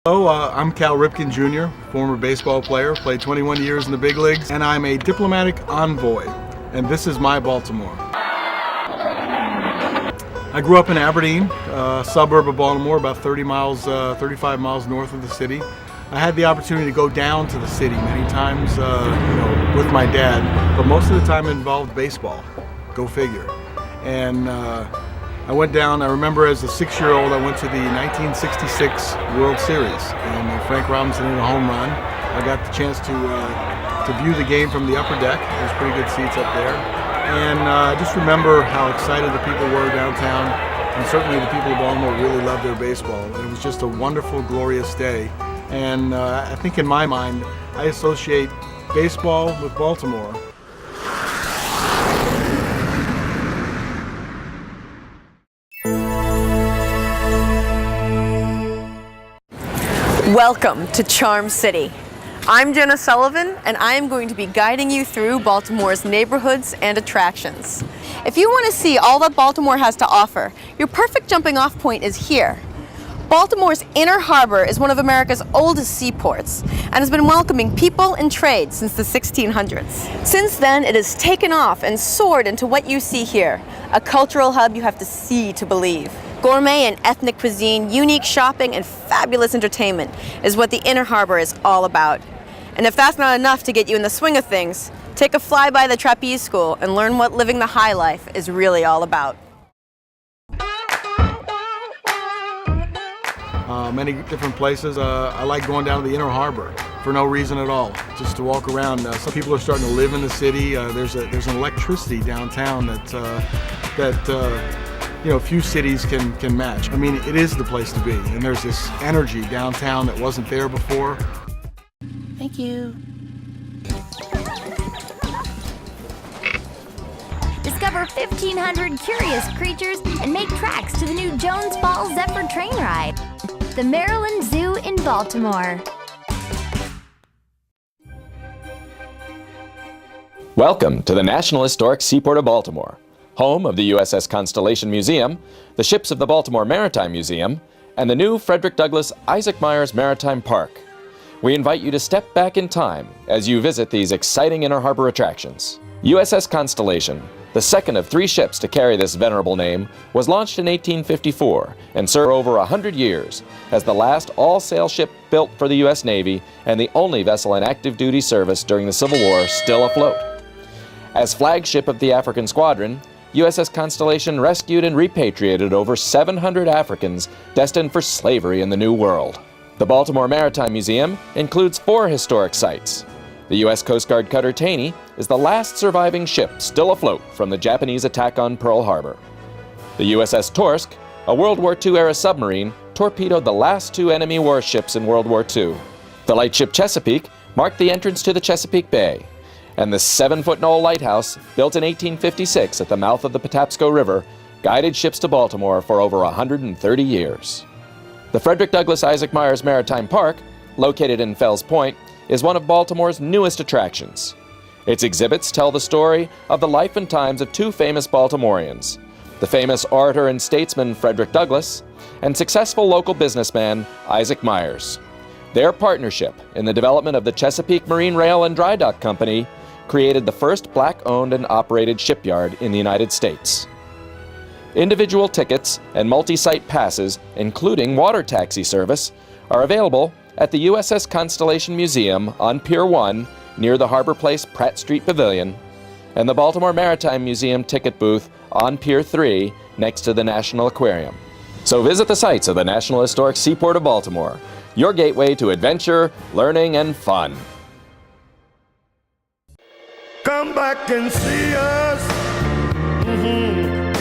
Hello, I'm Cal Ripkin Jr., former baseball player, played 21 years in the big leagues, and I'm a diplomatic envoy, and this is my Baltimore. I grew up in Aberdeen, a suburb of Baltimore, about 35 miles north of the city. I had the opportunity to go down to the city many times, with my dad, but most of the time it involved baseball. Go figure. And I went down. I remember as a 6-year-old, I went to the 1966 World Series, and Frank Robinson hit a home run. I got the chance to view the game from the upper deck. There's pretty good seats up there. And I just remember how excited the people were downtown, and certainly the people of Baltimore really loved their baseball. It was just a wonderful, glorious day. And I think in my mind, I associate baseball with Baltimore. Welcome to Charm City. I'm Jenna Sullivan, and I am going to be guiding you through Baltimore's neighborhoods and attractions. If you want to see all that Baltimore has to offer, your perfect jumping off point is here. Baltimore's Inner Harbor is one of America's oldest seaports and has been welcoming people and trade since the 1600s. Since then, it has taken off and soared into what you see here, a cultural hub you have to see to believe. Gourmet and ethnic cuisine, unique shopping, and fabulous entertainment is what the Inner Harbor is all about. And if that's not enough to get you in the swing of things, take a fly by the trapeze school and learn what living the high life is really all about. Many different places. I like going down to the Inner Harbor for no reason at all, just to walk around. Some people are starting to live in the city. There's an electricity downtown that few cities can match. I mean, it is the place to be, and there's this energy downtown that wasn't there before. Thank you. Discover 1,500 curious creatures and make tracks to the new Jones Falls Zephyr train ride. The Maryland Zoo in Baltimore. Welcome to the National Historic Seaport of Baltimore, home of the USS Constellation Museum, the ships of the Baltimore Maritime Museum, and the new Frederick Douglass Isaac Myers Maritime Park. We invite you to step back in time as you visit these exciting Inner Harbor attractions. USS Constellation, the second of 3 ships to carry this venerable name, was launched in 1854 and served over 100 years as the last all-sail ship built for the U.S. Navy and the only vessel in active duty service during the Civil War still afloat. As flagship of the African Squadron, USS Constellation rescued and repatriated over 700 Africans destined for slavery in the New World. The Baltimore Maritime Museum includes 4 historic sites. The U.S. Coast Guard cutter Taney is the last surviving ship still afloat from the Japanese attack on Pearl Harbor. The USS Torsk, a World War II-era submarine, torpedoed the last 2 enemy warships in World War II. The lightship Chesapeake marked the entrance to the Chesapeake Bay. And the 7-foot knoll lighthouse, built in 1856 at the mouth of the Patapsco River, guided ships to Baltimore for over 130 years. The Frederick Douglass Isaac Myers Maritime Park, located in Fells Point, is one of Baltimore's newest attractions. Its exhibits tell the story of the life and times of 2 famous Baltimoreans, the famous orator and statesman Frederick Douglass, and successful local businessman Isaac Myers. Their partnership in the development of the Chesapeake Marine Rail and Dry Dock Company created the first black-owned and operated shipyard in the United States. Individual tickets and multi-site passes, including water taxi service, are available at the USS Constellation Museum on Pier 1 near the Harbor Place Pratt Street Pavilion, and the Baltimore Maritime Museum ticket booth on Pier 3 next to the National Aquarium. So visit the sites of the National Historic Seaport of Baltimore, your gateway to adventure, learning, and fun. Come back and see us.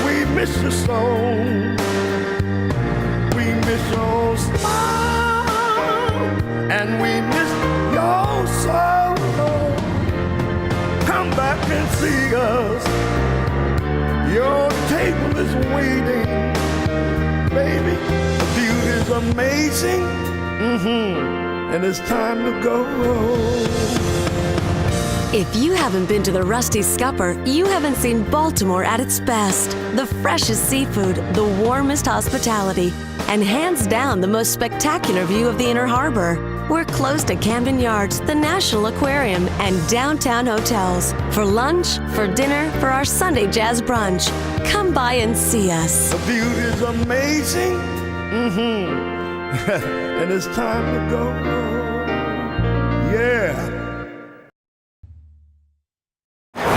We miss you so. We miss your smile, and we miss your soul. Come back and see us. Your table is waiting, baby. The view is amazing, and it's time to go. If you haven't been to the Rusty Scupper, you haven't seen Baltimore at its best. The freshest seafood, the warmest hospitality, and hands down the most spectacular view of the Inner Harbor. We're close to Camden Yards, the National Aquarium, and downtown hotels. For lunch, for dinner, for our Sunday jazz brunch. Come by and see us. The view is amazing. And it's time to go. Yeah.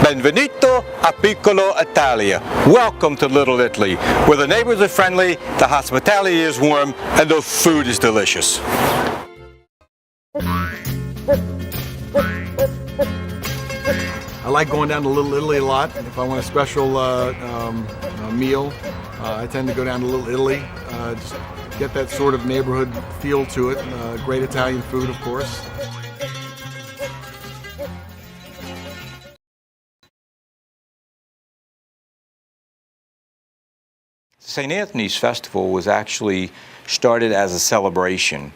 Benvenuto a Piccolo Italia. Welcome to Little Italy, where the neighbors are friendly, the hospitality is warm, and the food is delicious. I like going down to Little Italy a lot. If I want a special meal, I tend to go down to Little Italy. Just get that sort of neighborhood feel to it. Great Italian food, of course. St. Anthony's Festival was actually started as a celebration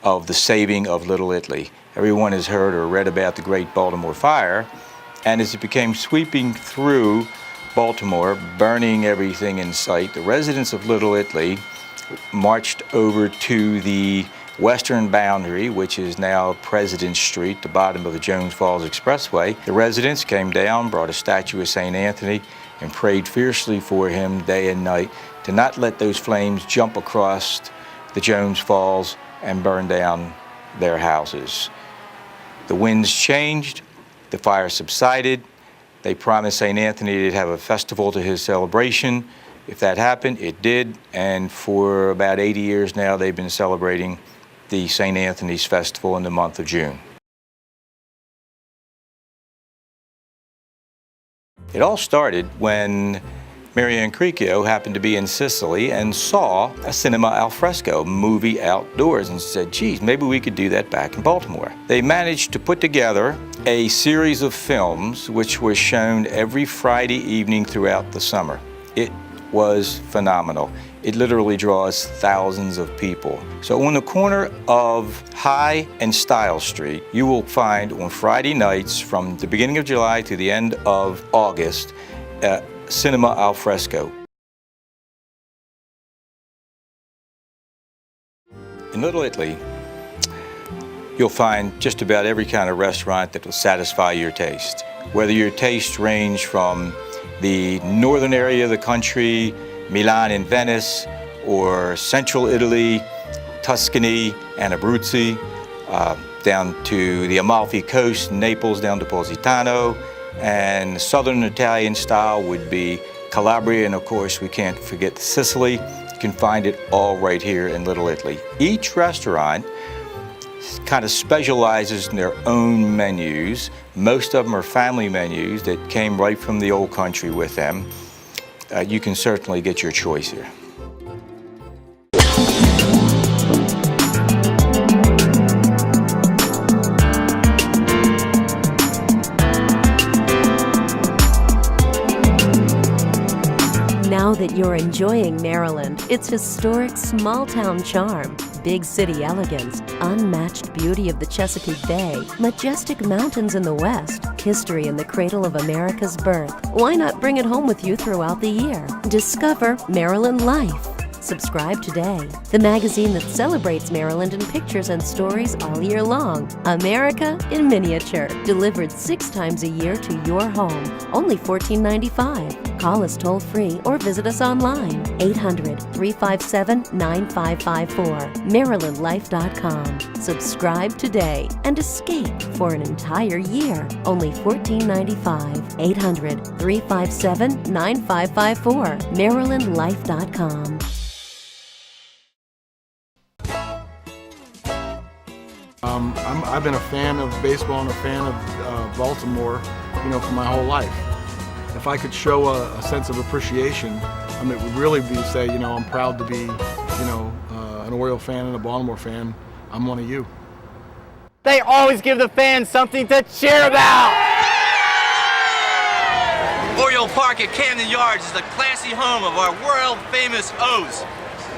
of the saving of Little Italy. Everyone has heard or read about the Great Baltimore Fire, and as it became sweeping through Baltimore, burning everything in sight, the residents of Little Italy marched over to the western boundary, which is now President Street, the bottom of the Jones Falls Expressway. The residents came down, brought a statue of St. Anthony, and prayed fiercely for him day and night to not let those flames jump across the Jones Falls and burn down their houses. The winds changed, the fire subsided. They promised St. Anthony to have a festival to his celebration. If that happened, it did, and for about 80 years now, they've been celebrating the St. Anthony's Festival in the month of June. It all started when Marianne Cricchio happened to be in Sicily and saw a cinema al fresco movie outdoors and said, geez, maybe we could do that back in Baltimore. They managed to put together a series of films which was shown every Friday evening throughout the summer. It was phenomenal. It literally draws thousands of people. So on the corner of High and Style Street, you will find on Friday nights from the beginning of July to the end of August, cinema al fresco. In Little Italy, you'll find just about every kind of restaurant that will satisfy your taste. Whether your tastes range from the northern area of the country, Milan and Venice, or central Italy, Tuscany and Abruzzi, down to the Amalfi Coast, Naples down to Positano, and southern Italian style would be Calabria, and of course we can't forget Sicily. You can find it all right here in Little Italy. Each restaurant kind of specializes in their own menus. Most of them are family menus that came right from the old country with them. You can certainly get your choice here. Now that you're enjoying Maryland, its historic small-town charm, big city elegance, unmatched beauty of the Chesapeake Bay, majestic mountains in the west, history in the cradle of America's birth, why not bring it home with you throughout the year? Discover Maryland Life. Subscribe today. The magazine that celebrates Maryland in pictures and stories all year long. America in miniature. Delivered 6 times a year to your home. Only $14.95. Call us toll-free or visit us online. 800-357-9554. MarylandLife.com. Subscribe today and escape for an entire year. Only $14.95. 800-357-9554. MarylandLife.com. I've been a fan of baseball and a fan of Baltimore, for my whole life. If I could show a sense of appreciation, it would really be say, I'm proud to be, an Oriole fan and a Baltimore fan. I'm one of you. They always give the fans something to cheer about. Oriole Park at Camden Yards is the classy home of our world-famous O's,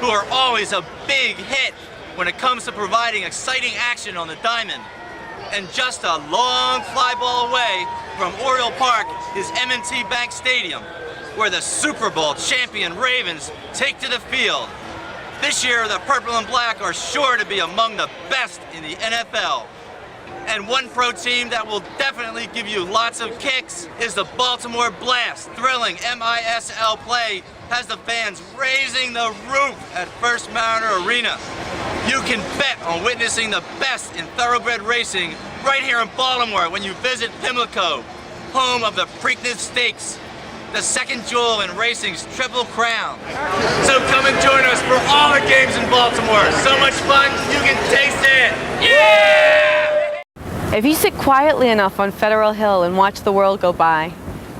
who are always a big hit when it comes to providing exciting action on the diamond. And just a long fly ball away from Oriole Park is M&T Bank Stadium, where the Super Bowl champion Ravens take to the field. This year, the purple and black are sure to be among the best in the NFL. And one pro team that will definitely give you lots of kicks is the Baltimore Blast. Thrilling MISL play has the fans raising the roof at First Mariner Arena. You can bet on witnessing the best in thoroughbred racing right here in Baltimore when you visit Pimlico, home of the Preakness Stakes, the second jewel in racing's Triple Crown. So come and join us for all the games in Baltimore. So much fun, you can taste it. Yeah! If you sit quietly enough on Federal Hill and watch the world go by,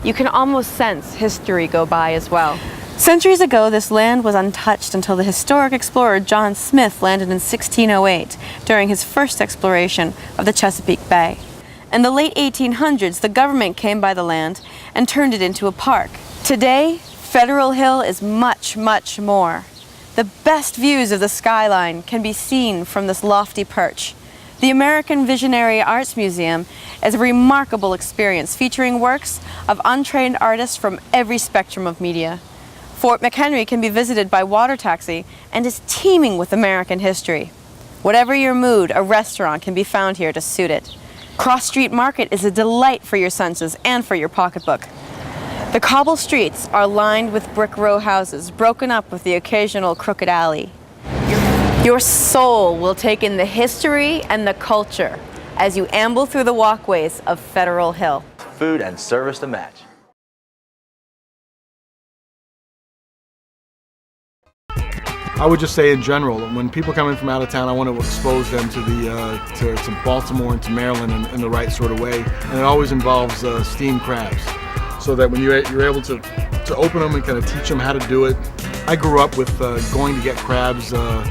you can almost sense history go by as well. Centuries ago, this land was untouched until the historic explorer John Smith landed in 1608 during his first exploration of the Chesapeake Bay. In the late 1800s, the government came by the land and turned it into a park. Today, Federal Hill is much, much more. The best views of the skyline can be seen from this lofty perch. The American Visionary Arts Museum is a remarkable experience featuring works of untrained artists from every spectrum of media. Fort McHenry can be visited by water taxi and is teeming with American history. Whatever your mood, a restaurant can be found here to suit it. Cross Street Market is a delight for your senses and for your pocketbook. The cobble streets are lined with brick row houses, broken up with the occasional crooked alley. Your soul will take in the history and the culture as you amble through the walkways of Federal Hill. Food and service to match. I would just say in general, when people come in from out of town, I want to expose them to to Baltimore and to Maryland in the right sort of way, and it always involves steamed crabs, so that when you're able to open them and kind of teach them how to do it. I grew up with going to get crabs, at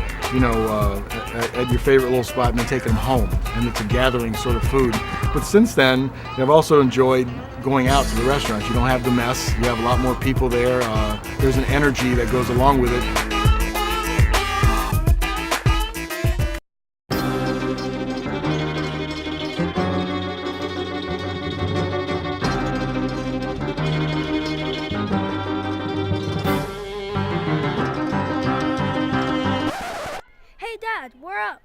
your favorite little spot and then taking them home, and it's a gathering sort of food. But since then, I've also enjoyed going out to the restaurants. You don't have the mess. You have a lot more people there. There's an energy that goes along with it. Dad, we're up.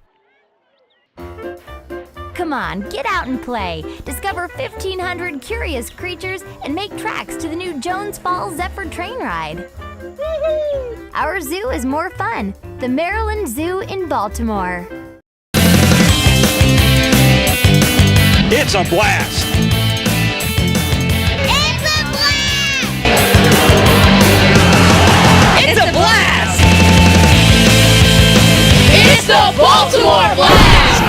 Come on, get out and play. Discover 1,500 curious creatures and make tracks to the new Jones Falls Zephyr train ride. Woo-hoo! Our zoo is more fun. The Maryland Zoo in Baltimore. It's a blast! It's a blast! It's the Baltimore Blast!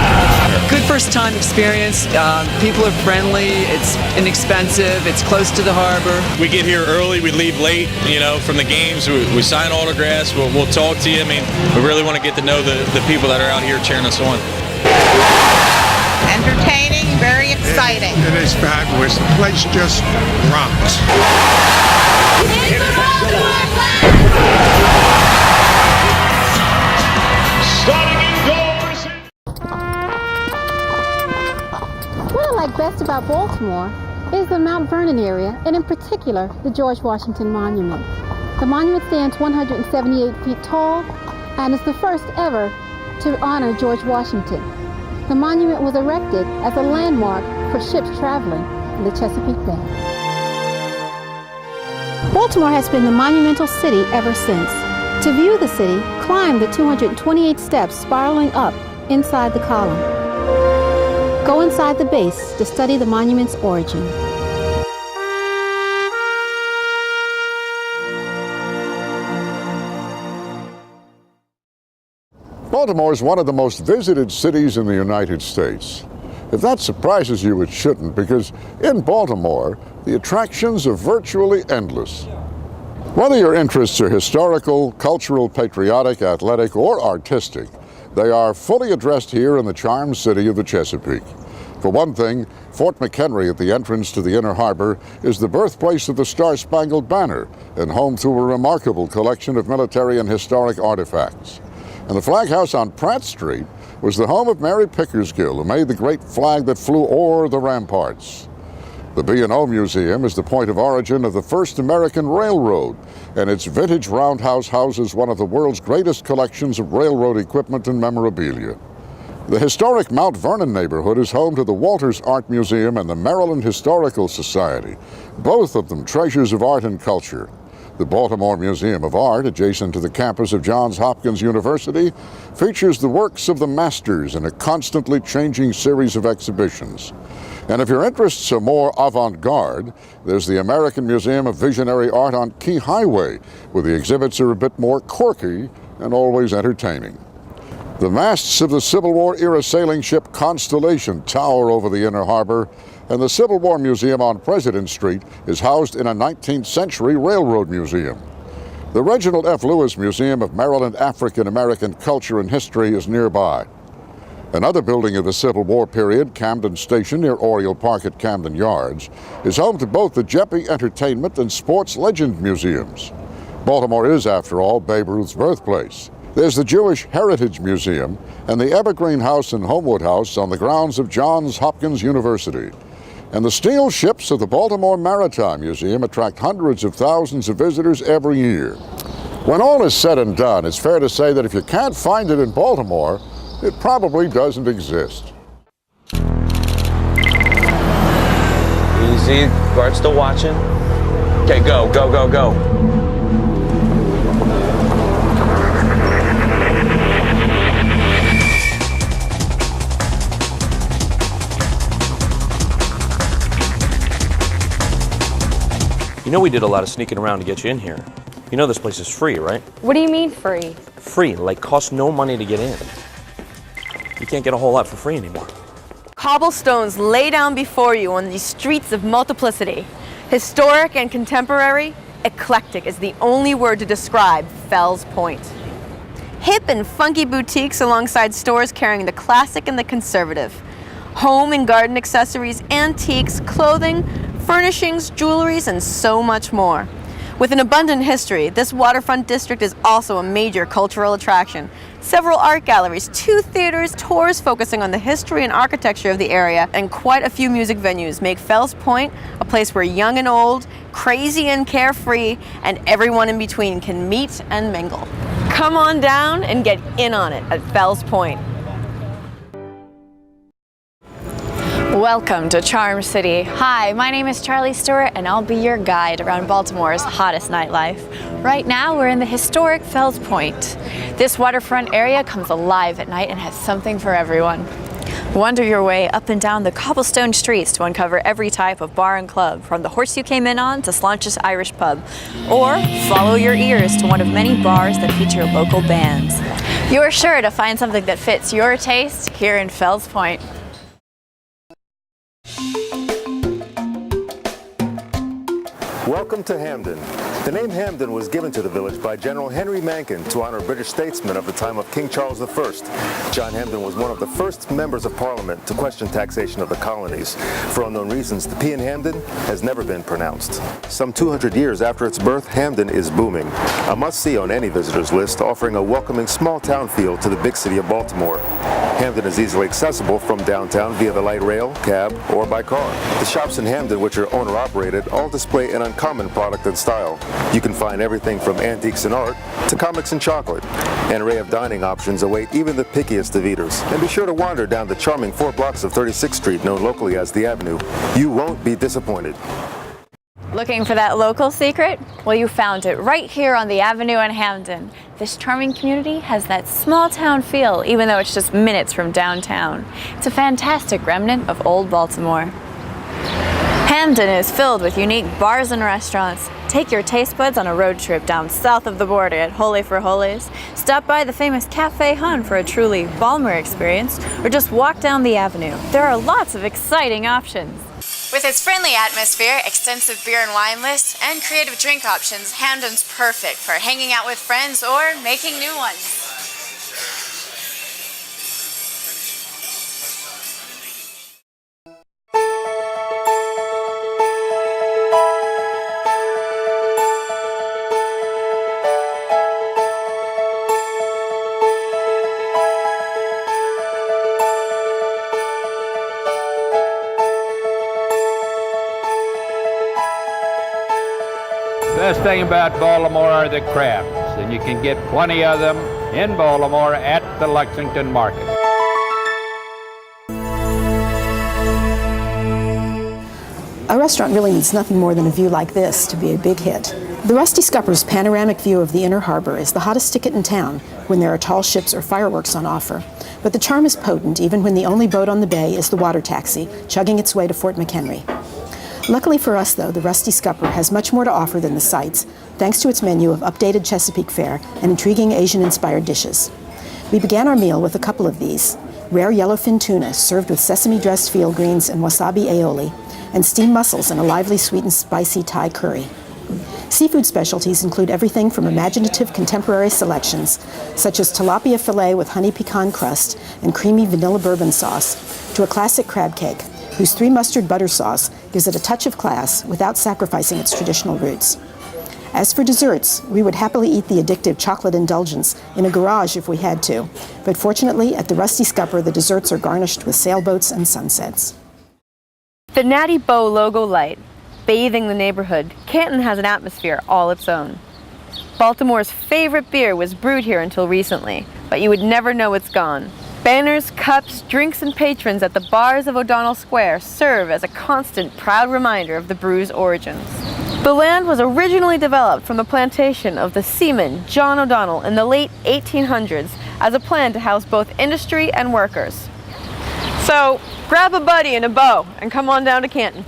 Good first-time experience. People are friendly. It's inexpensive. It's close to the harbor. We get here early. We leave late. From the games. We sign autographs. We'll talk to you. I mean, we really want to get to know the people that are out here cheering us on. Entertaining, very exciting. It is fabulous. The place just rocks. It's the Baltimore Blast! Starting indoors. What I like best about Baltimore is the Mount Vernon area, and in particular, the George Washington Monument. The monument stands 178 feet tall and is the first ever to honor George Washington. The monument was erected as a landmark for ships traveling in the Chesapeake Bay. Baltimore has been the monumental city ever since. To view the city, climb the 228 steps spiraling up inside the column. Go inside the base to study the monument's origin. Baltimore is one of the most visited cities in the United States. If that surprises you, it shouldn't, because in Baltimore, the attractions are virtually endless. Whether your interests are historical, cultural, patriotic, athletic, or artistic, they are fully addressed here in the charmed city of the Chesapeake. For one thing, Fort McHenry at the entrance to the Inner Harbor is the birthplace of the Star-Spangled Banner and home to a remarkable collection of military and historic artifacts. And the Flag House on Pratt Street was the home of Mary Pickersgill, who made the great flag that flew o'er the ramparts. The B&O Museum is the point of origin of the first American railroad, and its vintage roundhouse houses one of the world's greatest collections of railroad equipment and memorabilia. The historic Mount Vernon neighborhood is home to the Walters Art Museum and the Maryland Historical Society, both of them treasures of art and culture. The Baltimore Museum of Art, adjacent to the campus of Johns Hopkins University, features the works of the masters in a constantly changing series of exhibitions. And if your interests are more avant-garde, there's the American Museum of Visionary Art on Key Highway, where the exhibits are a bit more quirky and always entertaining. The masts of the Civil War-era sailing ship Constellation tower over the Inner Harbor, and the Civil War Museum on President Street is housed in a 19th century railroad museum. The Reginald F. Lewis Museum of Maryland African American Culture and History is nearby. Another building of the Civil War period, Camden Station near Oriole Park at Camden Yards, is home to both the Jeppe Entertainment and Sports Legend Museums. Baltimore is, after all, Babe Ruth's birthplace. There's the Jewish Heritage Museum and the Evergreen House and Homewood House on the grounds of Johns Hopkins University. And the steel ships of the Baltimore Maritime Museum attract hundreds of thousands of visitors every year. When all is said and done, it's fair to say that if you can't find it in Baltimore, it probably doesn't exist. Easy, guard's still watching. Okay, go, go, go, go. You know we did a lot of sneaking around to get you in here. You know this place is free, right? What do you mean free? Free, like costs no money to get in. You can't get a whole lot for free anymore. Cobblestones lay down before you on these streets of multiplicity. Historic and contemporary, eclectic is the only word to describe Fells Point. Hip and funky boutiques alongside stores carrying the classic and the conservative. Home and garden accessories, antiques, clothing, furnishings, jewelries, and so much more. With an abundant history, this waterfront district is also a major cultural attraction. Several art galleries, 2 theaters, tours focusing on the history and architecture of the area, and quite a few music venues make Fells Point a place where young and old, crazy and carefree, and everyone in between can meet and mingle. Come on down and get in on it at Fells Point. Welcome to Charm City. Hi, my name is Charlie Stewart and I'll be your guide around Baltimore's hottest nightlife. Right now we're in the historic Fells Point. This waterfront area comes alive at night and has something for everyone. Wander your way up and down the cobblestone streets to uncover every type of bar and club, from the horse you came in on to Slaunch's Irish pub. Or follow your ears to one of many bars that feature local bands. You're sure to find something that fits your taste here in Fells Point. Welcome to Hampden. The name Hampden was given to the village by General Henry Mencken to honor British statesmen of the time of King Charles I. John Hampden was one of the first members of Parliament to question taxation of the colonies. For unknown reasons, the P in Hampden has never been pronounced. Some 200 years after its birth, Hampden is booming. A must-see on any visitor's list, offering a welcoming small-town feel to the big city of Baltimore. Hampden is easily accessible from downtown via the light rail, cab, or by car. The shops in Hampden, which are owner-operated, all display an uncommon product and style. You can find everything from antiques and art to comics and chocolate. An array of dining options await even the pickiest of eaters. And be sure to wander down the charming 4 blocks of 36th Street, known locally as the Avenue. You won't be disappointed. Looking for that local secret? Well, you found it right here on the Avenue in Hampden. This charming community has that small town feel, even though it's just minutes from downtown. It's a fantastic remnant of old Baltimore. Hampden is filled with unique bars and restaurants. Take your taste buds on a road trip down south of the border at Holy for Holies. Stop by the famous Cafe Hun for a truly Baltimore experience, or just walk down the avenue. There are lots of exciting options. With its friendly atmosphere, extensive beer and wine lists, and creative drink options, Hampden's perfect for hanging out with friends or making new ones. Best thing about Baltimore are the crabs, and you can get plenty of them in Baltimore at the Lexington Market. A restaurant really needs nothing more than a view like this to be a big hit. The Rusty Scupper's panoramic view of the inner harbor is the hottest ticket in town when there are tall ships or fireworks on offer. But the charm is potent even when the only boat on the bay is the water taxi, chugging its way to Fort McHenry. Luckily for us, though, the Rusty Scupper has much more to offer than the sights, thanks to its menu of updated Chesapeake fare and intriguing Asian-inspired dishes. We began our meal with a couple of these: rare yellowfin tuna served with sesame-dressed field greens and wasabi aioli, and steamed mussels in a lively sweet and spicy Thai curry. Seafood specialties include everything from imaginative contemporary selections, such as tilapia fillet with honey pecan crust and creamy vanilla bourbon sauce, to a classic crab cake, whose 3 mustard butter sauce gives it a touch of class without sacrificing its traditional roots. As for desserts, we would happily eat the addictive chocolate indulgence in a garage if we had to, but fortunately at the Rusty Scupper the desserts are garnished with sailboats and sunsets. The Natty Bow logo light, bathing the neighborhood, Canton has an atmosphere all its own. Baltimore's favorite beer was brewed here until recently, but you would never know it's gone. Banners, cups, drinks, and patrons at the bars of O'Donnell Square serve as a constant, proud reminder of the brew's origins. The land was originally developed from the plantation of the seaman John O'Donnell in the late 1800s as a plan to house both industry and workers. So, grab a buddy and a bow and come on down to Canton.